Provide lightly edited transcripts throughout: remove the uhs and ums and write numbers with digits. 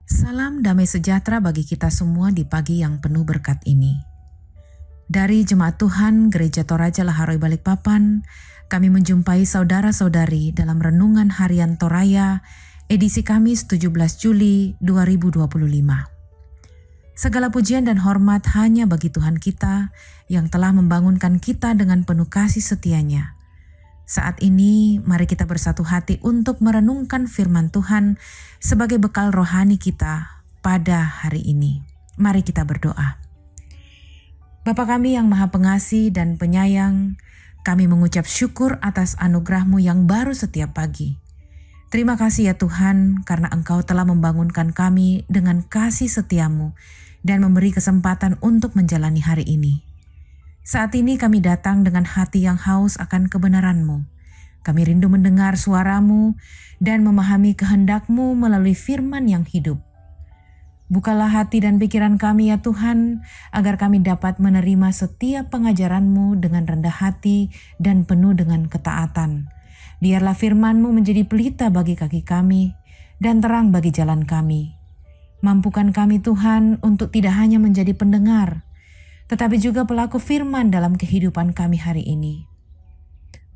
Salam damai sejahtera bagi kita semua di pagi yang penuh berkat ini. Dari Jemaat Tuhan Gereja Toraja Laharoi Balikpapan, kami menjumpai saudara-saudari dalam Renungan Harian Toraya, edisi Kamis 17 Juli 2025. Segala pujian dan hormat hanya bagi Tuhan kita yang telah membangunkan kita dengan penuh kasih setianya. Saat ini, mari kita bersatu hati untuk merenungkan firman Tuhan sebagai bekal rohani kita pada hari ini. Mari kita berdoa. Bapa kami yang Maha Pengasih dan Penyayang, kami mengucap syukur atas anugerah-Mu yang baru setiap pagi. Terima kasih ya Tuhan, karena Engkau telah membangunkan kami dengan kasih setia-Mu dan memberi kesempatan untuk menjalani hari ini. Saat ini kami datang dengan hati yang haus akan kebenaran-Mu. Kami rindu mendengar suara-Mu dan memahami kehendak-Mu melalui firman yang hidup. Bukalah hati dan pikiran kami ya Tuhan, agar kami dapat menerima setiap pengajaran-Mu dengan rendah hati dan penuh dengan ketaatan. Biarlah firman-Mu menjadi pelita bagi kaki kami dan terang bagi jalan kami. Mampukan kami Tuhan untuk tidak hanya menjadi pendengar, tetapi juga pelaku firman dalam kehidupan kami hari ini.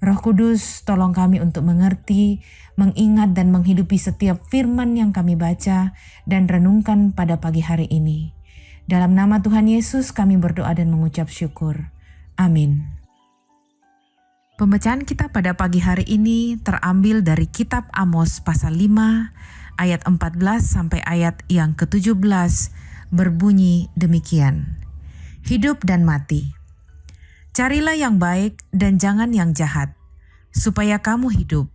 Roh Kudus, tolong kami untuk mengerti, mengingat dan menghidupi setiap firman yang kami baca dan renungkan pada pagi hari ini. Dalam nama Tuhan Yesus kami berdoa dan mengucap syukur. Amin. Pembacaan kita pada pagi hari ini terambil dari kitab Amos pasal 5 ayat 14 sampai ayat yang ke-17 berbunyi demikian. Hidup dan mati. Carilah yang baik dan jangan yang jahat, supaya kamu hidup.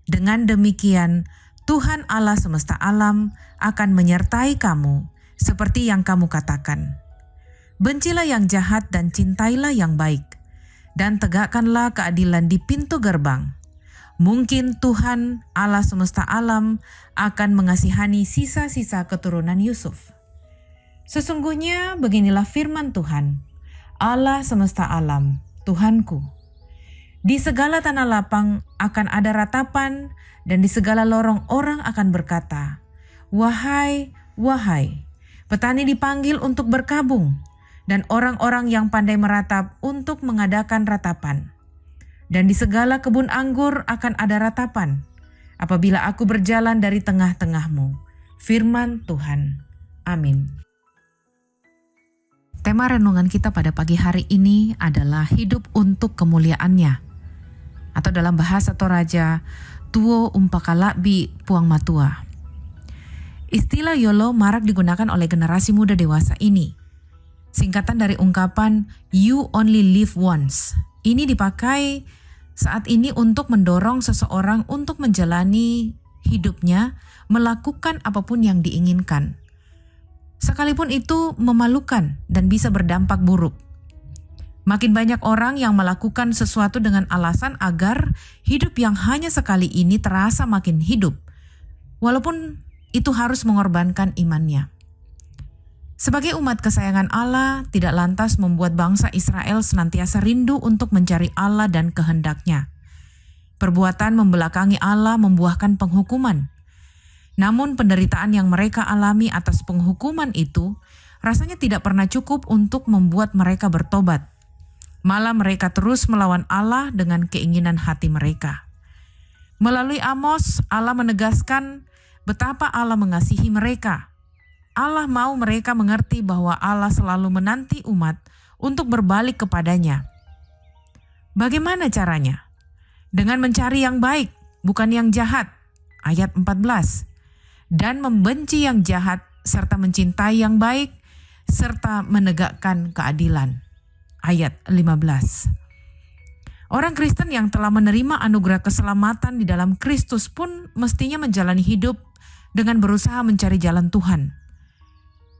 Dengan demikian, Tuhan Allah semesta alam akan menyertai kamu, seperti yang kamu katakan. Bencilah yang jahat dan cintailah yang baik, dan tegakkanlah keadilan di pintu gerbang. Mungkin Tuhan Allah semesta alam akan mengasihani sisa-sisa keturunan Yusuf. Sesungguhnya beginilah firman Tuhan, Allah semesta alam, Tuhanku. Di segala tanah lapang akan ada ratapan, dan di segala lorong orang akan berkata, Wahai, wahai, petani dipanggil untuk berkabung, dan orang-orang yang pandai meratap untuk mengadakan ratapan. Dan di segala kebun anggur akan ada ratapan, apabila aku berjalan dari tengah-tengahmu. Firman Tuhan. Amin. Tema renungan kita pada pagi hari ini adalah hidup untuk kemuliaannya. Atau dalam bahasa Toraja, Tuo Umpakalakbi Puang Matua. Istilah YOLO marak digunakan oleh generasi muda dewasa ini. Singkatan dari ungkapan You Only Live Once. Ini dipakai saat ini untuk mendorong seseorang untuk menjalani hidupnya, melakukan apapun yang diinginkan. Sekalipun itu memalukan dan bisa berdampak buruk. Makin banyak orang yang melakukan sesuatu dengan alasan agar hidup yang hanya sekali ini terasa makin hidup, walaupun itu harus mengorbankan imannya. Sebagai umat kesayangan Allah, tidak lantas membuat bangsa Israel senantiasa rindu untuk mencari Allah dan kehendak-Nya. Perbuatan membelakangi Allah membuahkan penghukuman. Namun penderitaan yang mereka alami atas penghukuman itu rasanya tidak pernah cukup untuk membuat mereka bertobat. Malah mereka terus melawan Allah dengan keinginan hati mereka. Melalui Amos, Allah menegaskan betapa Allah mengasihi mereka. Allah mau mereka mengerti bahwa Allah selalu menanti umat untuk berbalik kepadanya. Bagaimana caranya? Dengan mencari yang baik, bukan yang jahat. Ayat 14. Dan membenci yang jahat, serta mencintai yang baik, serta menegakkan keadilan. Ayat 15. Orang Kristen yang telah menerima anugerah keselamatan di dalam Kristus pun mestinya menjalani hidup dengan berusaha mencari jalan Tuhan.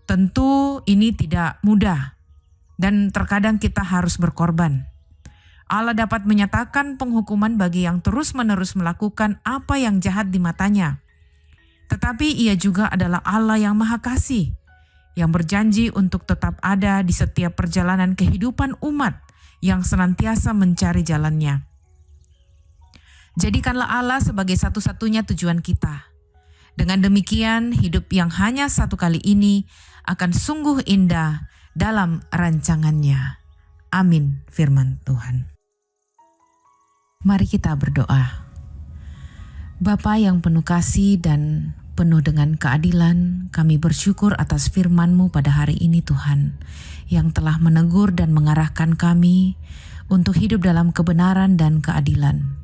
Tentu ini tidak mudah, dan terkadang kita harus berkorban. Allah dapat menyatakan penghukuman bagi yang terus-menerus melakukan apa yang jahat di matanya. Tetapi Ia juga adalah Allah yang Maha Kasih, yang berjanji untuk tetap ada di setiap perjalanan kehidupan umat yang senantiasa mencari jalan-Nya. Jadikanlah Allah sebagai satu-satunya tujuan kita. Dengan demikian, hidup yang hanya satu kali ini akan sungguh indah dalam rancangannya. Amin, firman Tuhan. Mari kita berdoa. Bapa yang penuh kasih dan penuh dengan keadilan, kami bersyukur atas firman-Mu pada hari ini Tuhan, yang telah menegur dan mengarahkan kami untuk hidup dalam kebenaran dan keadilan.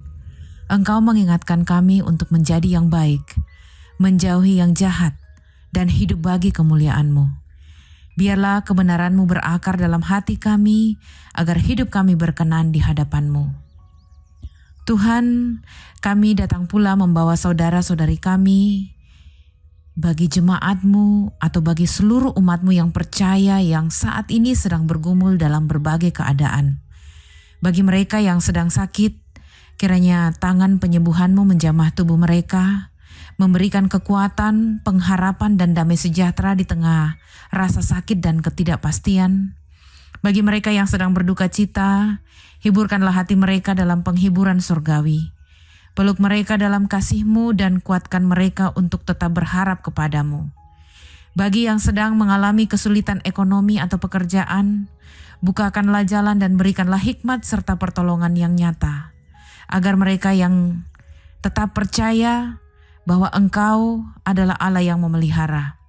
Engkau mengingatkan kami untuk menjadi yang baik, menjauhi yang jahat, dan hidup bagi kemuliaan-Mu. Biarlah kebenaran-Mu berakar dalam hati kami, agar hidup kami berkenan di hadapan-Mu. Tuhan, kami datang pula membawa saudara-saudari kami, bagi jemaat-Mu atau bagi seluruh umat-Mu yang percaya yang saat ini sedang bergumul dalam berbagai keadaan. Bagi mereka yang sedang sakit, kiranya tangan penyembuhan-Mu menjamah tubuh mereka, memberikan kekuatan, pengharapan, dan damai sejahtera di tengah rasa sakit dan ketidakpastian. Bagi mereka yang sedang berduka cita, hiburkanlah hati mereka dalam penghiburan surgawi. Peluk mereka dalam kasih-Mu dan kuatkan mereka untuk tetap berharap kepadamu. Bagi yang sedang mengalami kesulitan ekonomi atau pekerjaan, bukakanlah jalan dan berikanlah hikmat serta pertolongan yang nyata, agar mereka yang tetap percaya bahwa Engkau adalah Allah yang memelihara.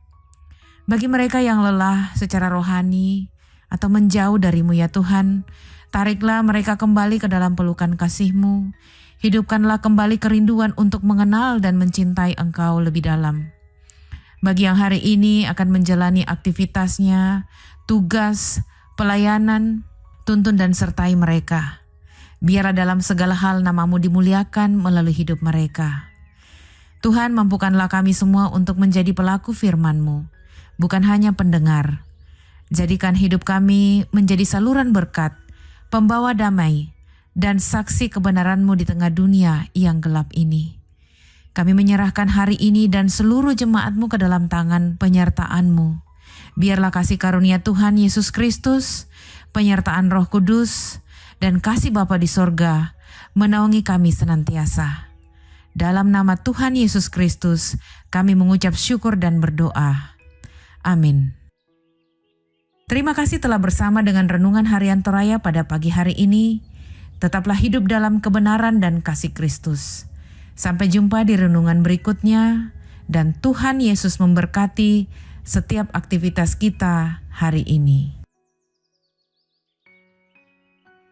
Bagi mereka yang lelah secara rohani atau menjauh dari-Mu ya Tuhan, tariklah mereka kembali ke dalam pelukan kasih-Mu. Hidupkanlah kembali kerinduan untuk mengenal dan mencintai Engkau lebih dalam. Bagi yang hari ini akan menjalani aktivitasnya, tugas, pelayanan, tuntun dan sertai mereka. Biarlah dalam segala hal nama-Mu dimuliakan melalui hidup mereka. Tuhan, mampukanlah kami semua untuk menjadi pelaku firman-Mu, bukan hanya pendengar. Jadikan hidup kami menjadi saluran berkat, pembawa damai, dan saksi kebenaran-Mu di tengah dunia yang gelap ini. Kami menyerahkan hari ini dan seluruh jemaat-Mu ke dalam tangan penyertaan-Mu. Biarlah kasih karunia Tuhan Yesus Kristus, penyertaan Roh Kudus, dan kasih Bapa di sorga menaungi kami senantiasa. Dalam nama Tuhan Yesus Kristus, kami mengucap syukur dan berdoa. Amin. Terima kasih telah bersama dengan Renungan Harian Toraya pada pagi hari ini. Tetaplah hidup dalam kebenaran dan kasih Kristus. Sampai jumpa di renungan berikutnya, dan Tuhan Yesus memberkati setiap aktivitas kita hari ini.